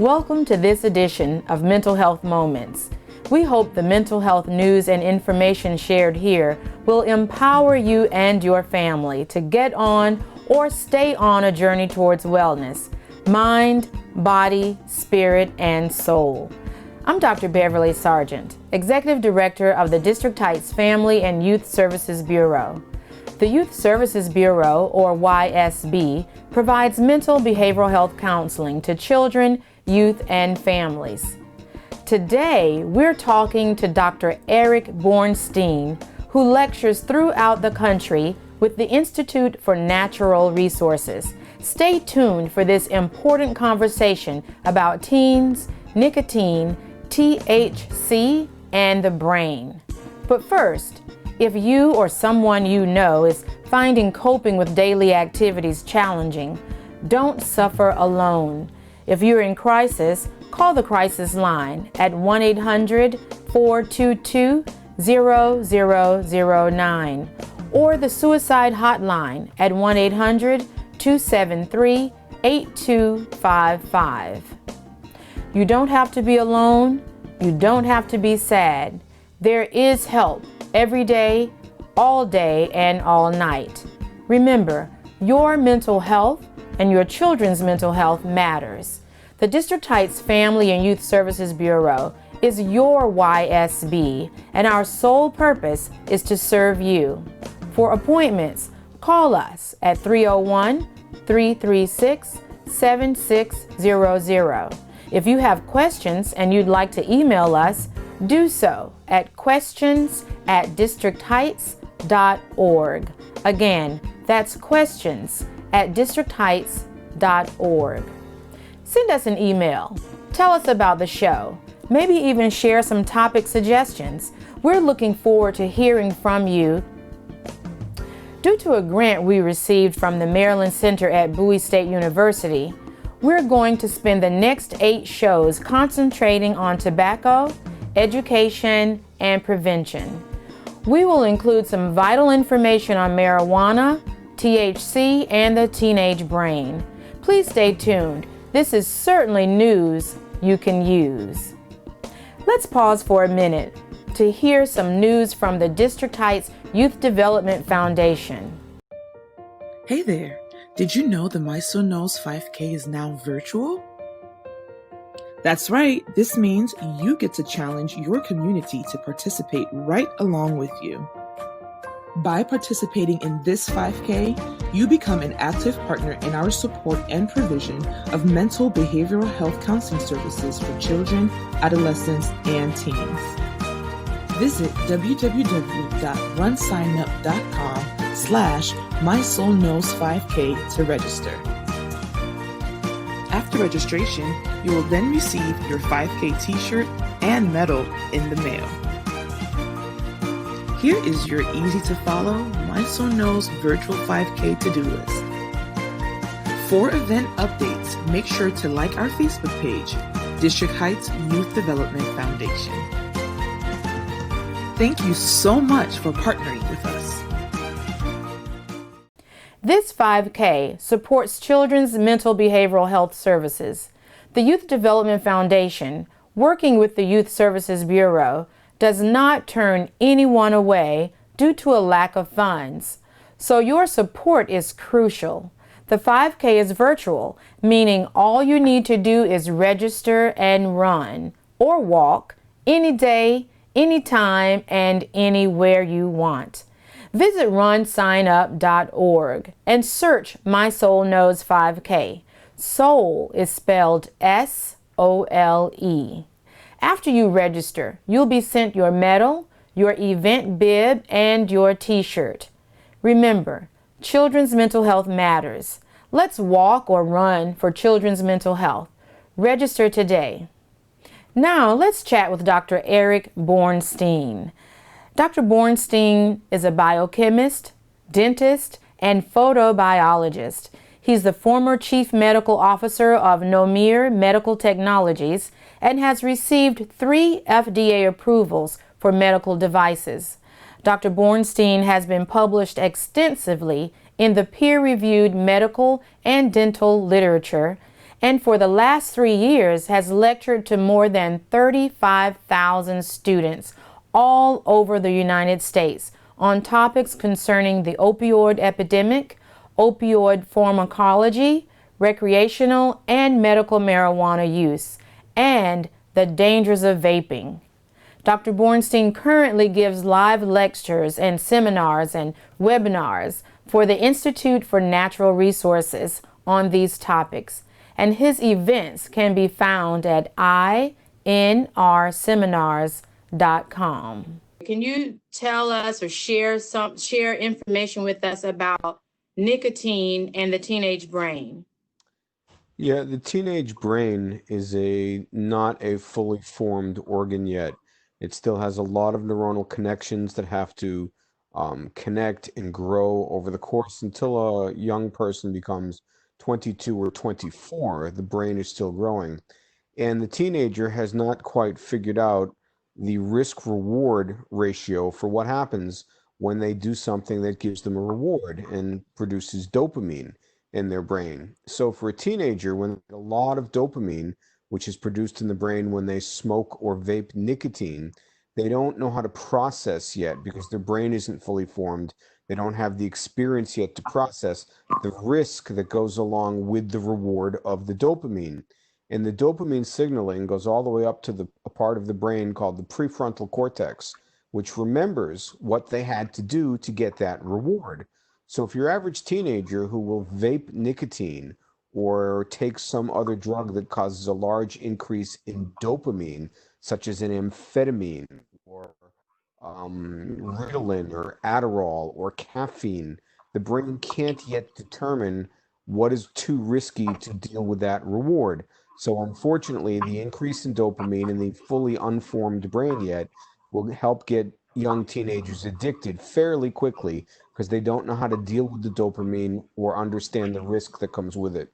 Welcome to this edition of Mental Health Moments. We hope the mental health news and information shared here will empower you and your family to get on or stay on a journey towards wellness, mind, body, spirit, and soul. I'm Dr. Beverly Sargent, Executive Director of the District Heights Family and Youth Services Bureau. The Youth Services Bureau, or YSB, provides mental behavioral health counseling to children, youth, and families. Today, we're talking to Dr. Eric BORNSTEIN, who lectures throughout the country with the Institute for Natural Resources. Stay tuned for this important conversation about teens, nicotine, THC, and the brain. But first, if you or someone you know is finding coping with daily activities challenging, don't suffer alone. If you're in crisis, call the crisis line at 1-800-422-0009 or the suicide hotline at 1-800-273-8255. You don't have to be alone. You don't have to be sad. There is help every day, all day, and all night. Remember, your mental health and your children's mental health matters. The District Heights Family and Youth Services Bureau is your YSB, and our sole purpose is to serve you. For appointments, call us at 301-336-7600. If you have questions and you'd like to email us, do so at questions@districtheights.org. Again, that's questions@districtheights.org. Send us an email. Tell us about the show. Maybe even share some topic suggestions. We're looking forward to hearing from you. Due to a grant we received from the Maryland Center at Bowie State University, we're going to spend the next 8 shows concentrating on tobacco, education, and prevention. We will include some vital information on marijuana, THC, and the teenage brain. Please stay tuned. This is certainly news you can use. Let's pause for a minute to hear some news from the District Heights Youth Development Foundation. Hey there! Did you know the My Soul Knows 5K is now virtual? That's right, this means you get to challenge your community to participate right along with you. By participating in this 5K, you become an active partner in our support and provision of mental behavioral health counseling services for children, adolescents, and teens. Visit www.runsignup.com/MySoulKnows5K to register. After registration, you will then receive your 5K t-shirt and medal in the mail. Here is your easy-to-follow My Soul Knows virtual 5K to-do list. For event updates, make sure to like our Facebook page, District Heights Youth Development Foundation. Thank you so much for partnering with us. This 5K supports children's mental behavioral health services. The Youth Development Foundation, working with the Youth Services Bureau, does not turn anyone away due to a lack of funds. So your support is crucial. The 5K is virtual, meaning all you need to do is register and run or walk any day, anytime, and anywhere you want. Visit runsignup.org and search My Soul Knows 5K. Soul is spelled S-O-L-E. After you register, you'll be sent your medal, your event bib, and your t-shirt. Remember, children's mental health matters. Let's walk or run for children's mental health. Register today. Now, let's chat with Dr. Eric BORNSTEIN. Dr. BORNSTEIN is a biochemist, dentist, and photobiologist. He's the former Chief Medical Officer of Nomir Medical Technologies and has received 3 FDA approvals for medical devices. Dr. BORNSTEIN has been published extensively in the peer-reviewed medical and dental literature and for the last 3 years has lectured to more than 35,000 students all over the United States on topics concerning the opioid epidemic, opioid pharmacology, recreational and medical marijuana use, and the dangers of vaping. Dr. Bornstein currently gives live lectures and seminars and webinars for the Institute for Natural Resources on these topics, and his events can be found at inrseminars.com. Can you tell us or share information with us about nicotine and the teenage brain? Yeah, the teenage brain is not a fully formed organ yet. It still has a lot of neuronal connections that have to connect and grow over the course until a young person becomes 22 or 24. The brain is still growing. And the teenager has not quite figured out the risk reward ratio for what happens when they do something that gives them a reward and produces dopamine in their brain. So for a teenager, when a lot of dopamine, which is produced in the brain when they smoke or vape nicotine, they don't know how to process yet because their brain isn't fully formed. They don't have the experience yet to process the risk that goes along with the reward of the dopamine. And the dopamine signaling goes all the way up to a part of the brain called the prefrontal cortex, which remembers what they had to do to get that reward. So if your average teenager who will vape nicotine or take some other drug that causes a large increase in dopamine, such as an amphetamine or Ritalin or Adderall or caffeine, the brain can't yet determine what is too risky to deal with that reward. So unfortunately, the increase in dopamine in the fully unformed brain yet will help get young teenagers addicted fairly quickly because they don't know how to deal with the dopamine or understand the risk that comes with it.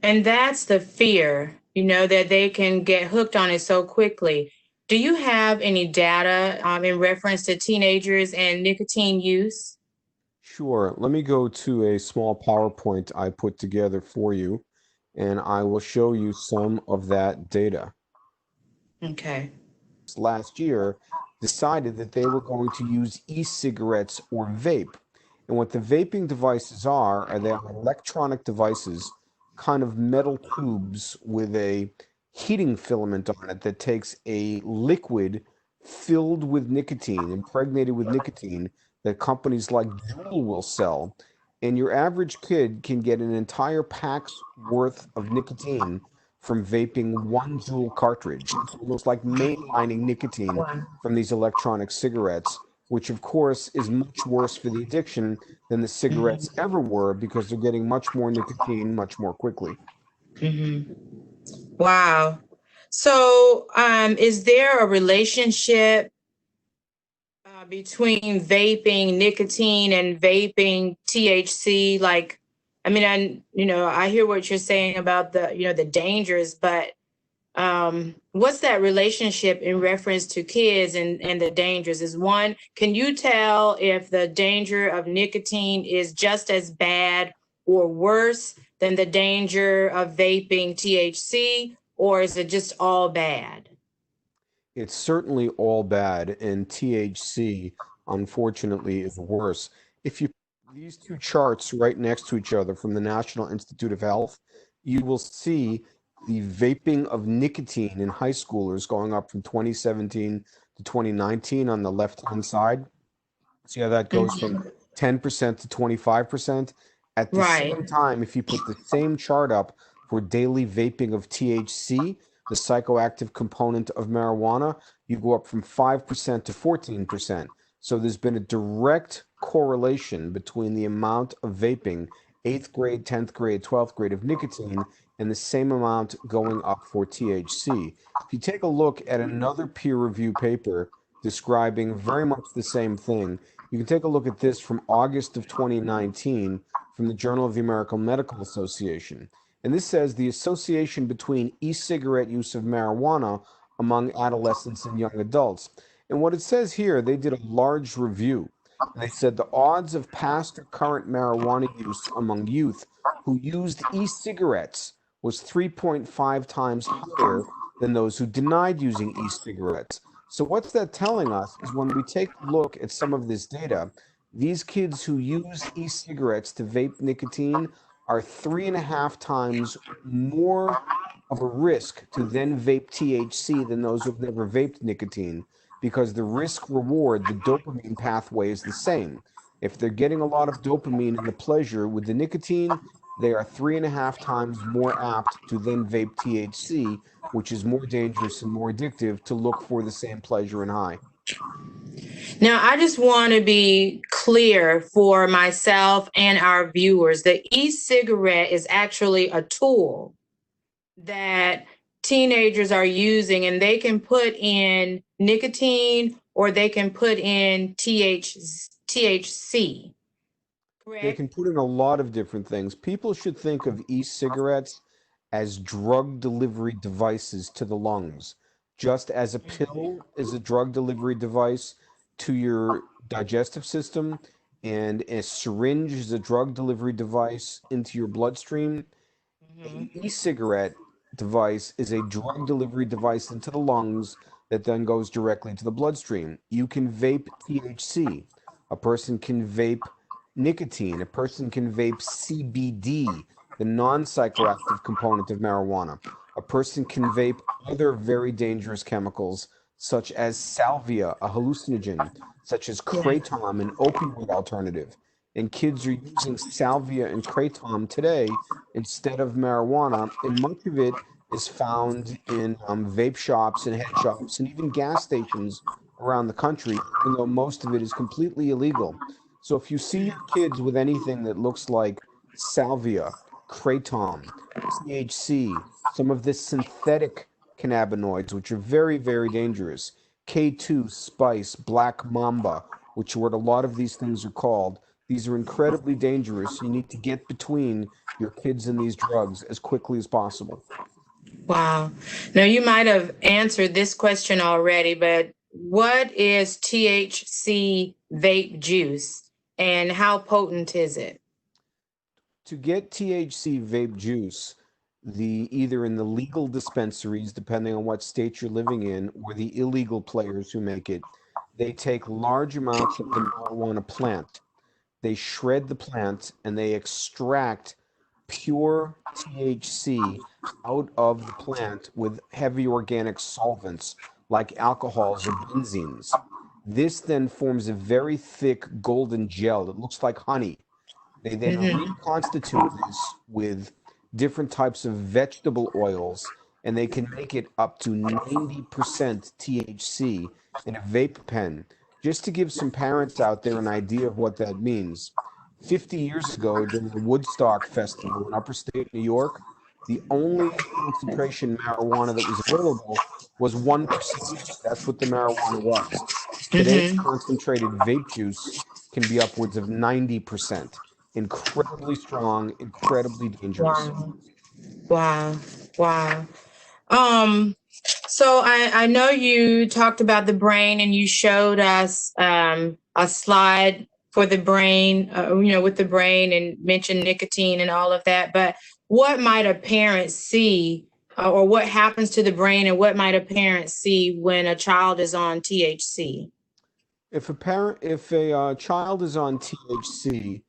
And that's the fear, that they can get hooked on it so quickly. Do you have any data in reference to teenagers and nicotine use? Sure. Let me go to a small PowerPoint I put together for you, and I will show you some of that data. Okay. Last year decided that they were going to use e-cigarettes or vape. And what the vaping devices are they are electronic devices, kind of metal tubes with a heating filament on it that takes a liquid filled with nicotine, impregnated with nicotine, that companies like Juul will sell. And your average kid can get an entire pack's worth of nicotine from vaping one Juul cartridge. It's almost like mainlining nicotine Wow. from these electronic cigarettes, which of course is much worse for the addiction than the cigarettes ever were because they're getting much more nicotine much more quickly. Mm-hmm. Wow. So, is there a relationship between vaping nicotine and vaping THC? Like, I mean, I hear what you're saying about the dangers, but what's that relationship in reference to kids and the dangers? Can you tell if the danger of nicotine is just as bad or worse than the danger of vaping THC, or is it just all bad? It's certainly all bad, and THC, unfortunately, is worse. If you put these two charts right next to each other from the National Institute of Health, you will see the vaping of nicotine in high schoolers going up from 2017 to 2019 on the left-hand side. See how that goes from 10% to 25%? At the Right. same time, if you put the same chart up for daily vaping of THC, the psychoactive component of marijuana, you go up from 5% to 14%. So there's been a direct correlation between the amount of vaping, 8th grade, 10th grade, 12th grade of nicotine, and the same amount going up for THC. If you take a look at another peer review paper describing very much the same thing, you can take a look at this from August of 2019 from the Journal of the American Medical Association. And this says the association between e-cigarette use of marijuana among adolescents and young adults. And what it says here, they did a large review. And they said the odds of past or current marijuana use among youth who used e-cigarettes was 3.5 times higher than those who denied using e-cigarettes. So what's that telling us is when we take a look at some of this data, these kids who use e-cigarettes to vape nicotine are 3.5 times more of a risk to then vape THC than those who've never vaped nicotine because the risk reward, the dopamine pathway is the same. If they're getting a lot of dopamine and the pleasure with the nicotine, they are 3.5 times more apt to then vape THC, which is more dangerous and more addictive to look for the same pleasure and high. Now, I just want to be clear for myself and our viewers. The e-cigarette is actually a tool that teenagers are using, and they can put in nicotine or they can put in THC, They correct? can put in a lot of different things. People should think of e-cigarettes as drug delivery devices to the lungs, just as a pill is a drug delivery device to your digestive system, and a syringe is a drug delivery device into your bloodstream. An Mm-hmm. e-cigarette device is a drug delivery device into the lungs that then goes directly into the bloodstream. You can vape THC. A person can vape nicotine. A person can vape CBD, the non-psychoactive component of marijuana. A person can vape other very dangerous chemicals, such as salvia, a hallucinogen, such as Yeah. kratom, an opioid alternative. And kids are using salvia and kratom today instead of marijuana, and much of it is found in vape shops and head shops and even gas stations around the country, even though most of it is completely illegal. So if you see your kids with anything that looks like salvia, kratom, THC, some of the synthetic cannabinoids, which are very, very dangerous, K2, spice, black mamba, which are what a lot of these things are called, these are incredibly dangerous. You need to get between your kids and these drugs as quickly as possible. Wow. Now, you might have answered this question already, but what is THC vape juice and how potent is it? To get THC vape juice, the either in the legal dispensaries, depending on what state you're living in, or the illegal players who make it, they take large amounts of the marijuana plant. They shred the plant and they extract pure THC out of the plant with heavy organic solvents like alcohols or benzenes. This then forms a very thick golden gel that looks like honey. They then Mm-hmm. reconstitute this with different types of vegetable oils, and they can make it up to 90% THC in a vape pen. Just to give some parents out there an idea of what that means, 50 years ago during the Woodstock Festival in upstate New York, the only concentration marijuana that was available was 1%. That's what the marijuana was. Today's Mm-hmm. concentrated vape juice can be upwards of 90%. Incredibly strong, incredibly dangerous. Wow. Wow. Wow. Um, so I know you talked about the brain and you showed us a slide for the brain, with the brain and mentioned nicotine and all of that. But what might a parent see, or what happens to the brain, and what might a parent see when a child is on THC? If a child is on THC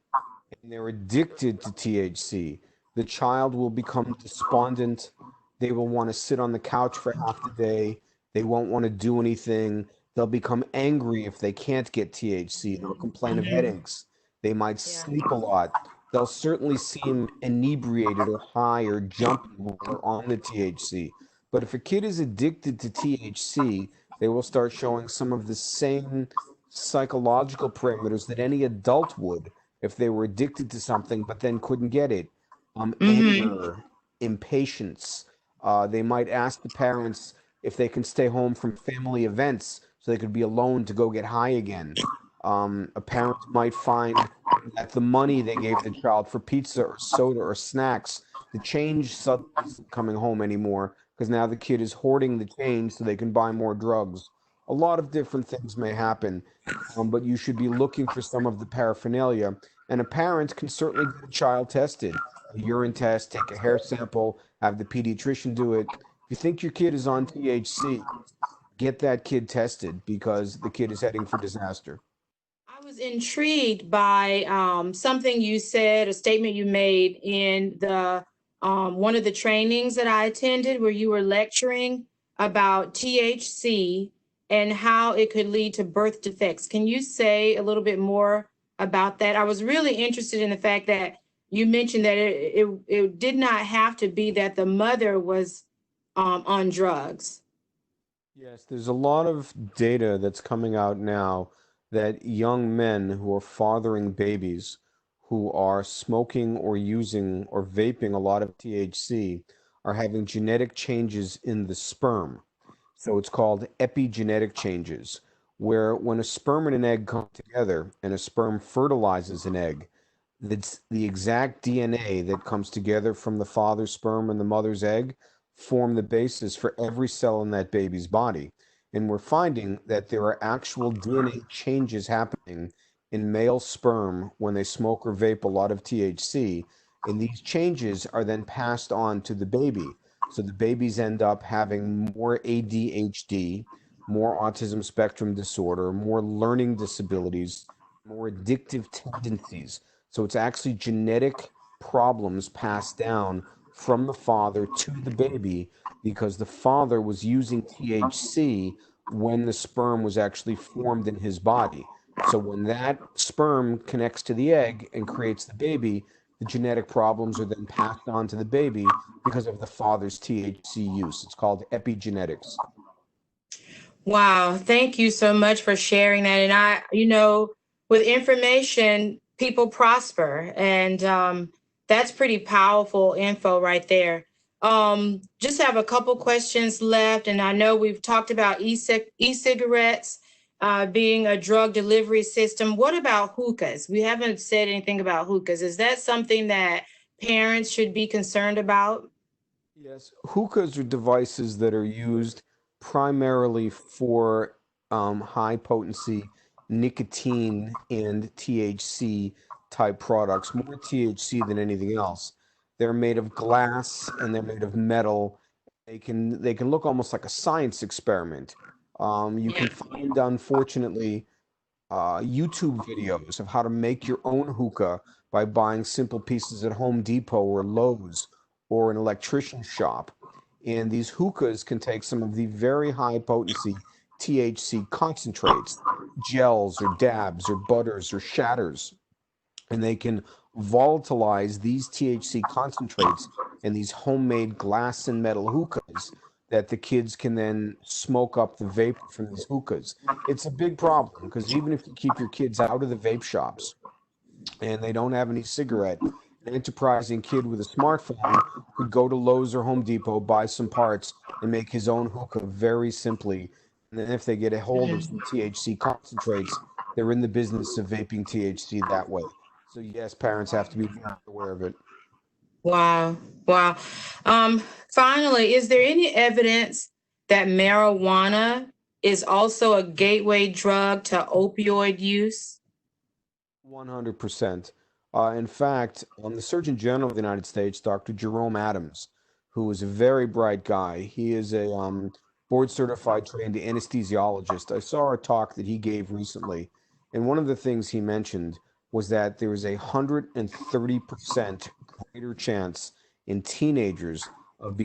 and they're addicted to THC, the child will become despondent. They will want to sit on the couch for half the day. They won't want to do anything. They'll become angry if they can't get THC. They'll complain of Mm-hmm. headaches. They might Yeah. sleep a lot. They'll certainly seem inebriated or high or jumpy when they're on the THC. But if a kid is addicted to THC, they will start showing some of the same psychological parameters that any adult would if they were addicted to something but then couldn't get it. Mm-hmm. Anger, impatience. They might ask the parents if they can stay home from family events so they could be alone to go get high again. A parent might find that the money they gave the child for pizza or soda or snacks, the change suddenly isn't coming home anymore because now the kid is hoarding the change so they can buy more drugs. A lot of different things may happen, but you should be looking for some of the paraphernalia. And a parent can certainly get a child tested, a urine test, take a hair sample, have the pediatrician do it. If you think your kid is on THC, get that kid tested because the kid is heading for disaster. I was intrigued by something you said, a statement you made in the one of the trainings that I attended, where you were lecturing about THC and how it could lead to birth defects. Can you say a little bit more about that? I was really interested in the fact that you mentioned that it did not have to be that the mother was on drugs. Yes, there's a lot of data that's coming out now that young men who are fathering babies who are smoking or using or vaping a lot of THC are having genetic changes in the sperm. So it's called epigenetic changes, where when a sperm and an egg come together and a sperm fertilizes an egg, that's the exact DNA that comes together from the father's sperm and the mother's egg form the basis for every cell in that baby's body. And we're finding that there are actual DNA changes happening in male sperm when they smoke or vape a lot of THC. And these changes are then passed on to the baby. So the babies end up having more ADHD, more autism spectrum disorder, more learning disabilities, more addictive tendencies. So it's actually genetic problems passed down from the father to the baby because the father was using THC when the sperm was actually formed in his body. So when that sperm connects to the egg and creates the baby, the genetic problems are then passed on to the baby because of the father's THC use. It's called epigenetics. Wow, thank you so much for sharing that. And with information, people prosper, and that's pretty powerful info right there. Just have a couple questions left, and I know we've talked about e-cigarettes being a drug delivery system. What about hookahs? We haven't said anything about hookahs. Is that something that parents should be concerned about? Yes, hookahs are devices that are used primarily for high potency nicotine and THC type products, more THC than anything else. They're made of glass and they're made of metal. They can look almost like a science experiment. You can find, unfortunately, YouTube videos of how to make your own hookah by buying simple pieces at Home Depot or Lowe's or an electrician shop. And these hookahs can take some of the very high potency THC concentrates, gels or dabs or butters or shatters, and they can volatilize these THC concentrates in these homemade glass and metal hookahs that the kids can then smoke up the vapor from these hookahs. It's a big problem because even if you keep your kids out of the vape shops and they don't have any cigarette, an enterprising kid with a smartphone could go to Lowe's or Home Depot, buy some parts, and make his own hookah very simply. And then if they get a hold of some THC concentrates, they're in the business of vaping THC that way. So yes, parents have to be very aware of it. Wow. Wow. Um, Finally, is there any evidence that marijuana is also a gateway drug to opioid use? 100%. In fact, the Surgeon General of the United States, Dr. Jerome Adams, who is a very bright guy, he is a board certified trained anesthesiologist. I saw a talk that he gave recently, and one of the things he mentioned was that there is a 130% greater chance in teenagers of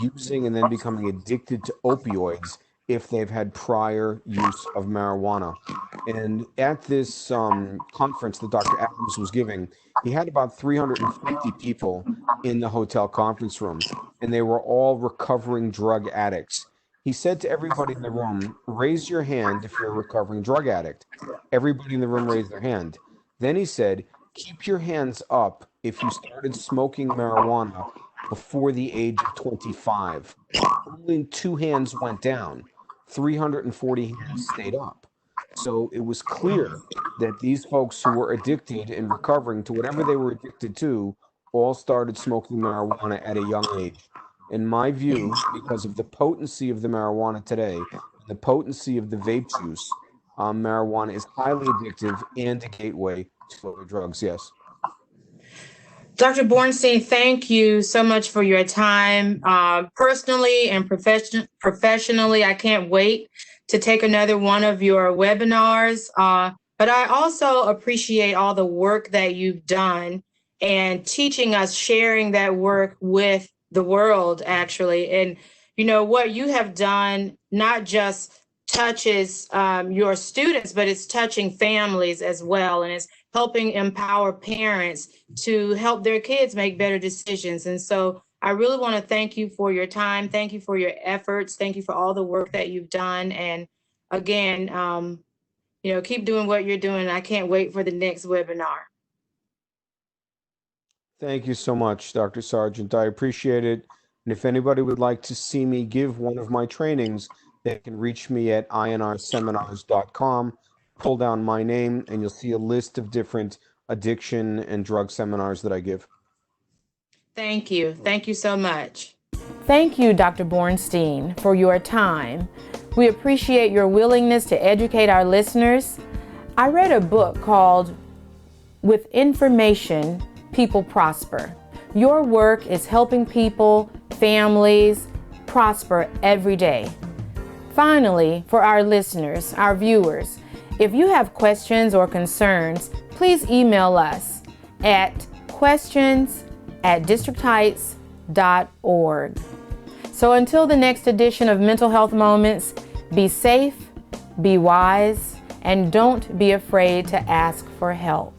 using and then becoming addicted to opioids if they've had prior use of marijuana. And at this conference that Dr. Adams was giving, he had about 350 people in the hotel conference room, and they were all recovering drug addicts. He said to everybody in the room, raise your hand if you're a recovering drug addict. Everybody in the room raised their hand. Then he said, keep your hands up if you started smoking marijuana before the age of 25. Only two hands went down, 340 hands stayed up. So it was clear that these folks who were addicted and recovering to whatever they were addicted to all started smoking marijuana at a young age. In my view, because of the potency of the marijuana today, the potency of the vape juice, marijuana is highly addictive and a gateway to other drugs. Yes. Dr. Bornstein, thank you so much for your time. Personally and professionally, I can't wait to take another one of your webinars. But I also appreciate all the work that you've done and teaching us, sharing that work with the world, actually. And, you know, what you have done not just touches your students, but it's touching families as well. And it's helping empower parents to help their kids make better decisions. And so I really want to thank you for your time. Thank you for your efforts. Thank you for all the work that you've done. And again, you know, keep doing what you're doing. I can't wait for the next webinar. Thank you so much, Dr. Sargent. I appreciate it. And if anybody would like to see me give one of my trainings, they can reach me at inrseminars.com, pull down my name, and you'll see a list of different addiction and drug seminars that I give. Thank you. Thank you so much. Thank you, Dr. Bornstein, for your time. We appreciate your willingness to educate our listeners. I read a book called With Information, People Prosper. Your work is helping people, families, prosper every day. Finally, for our listeners, our viewers, if you have questions or concerns, please email us at questions@districtheights.org. So until the next edition of Mental Health Moments, be safe, be wise, and don't be afraid to ask for help.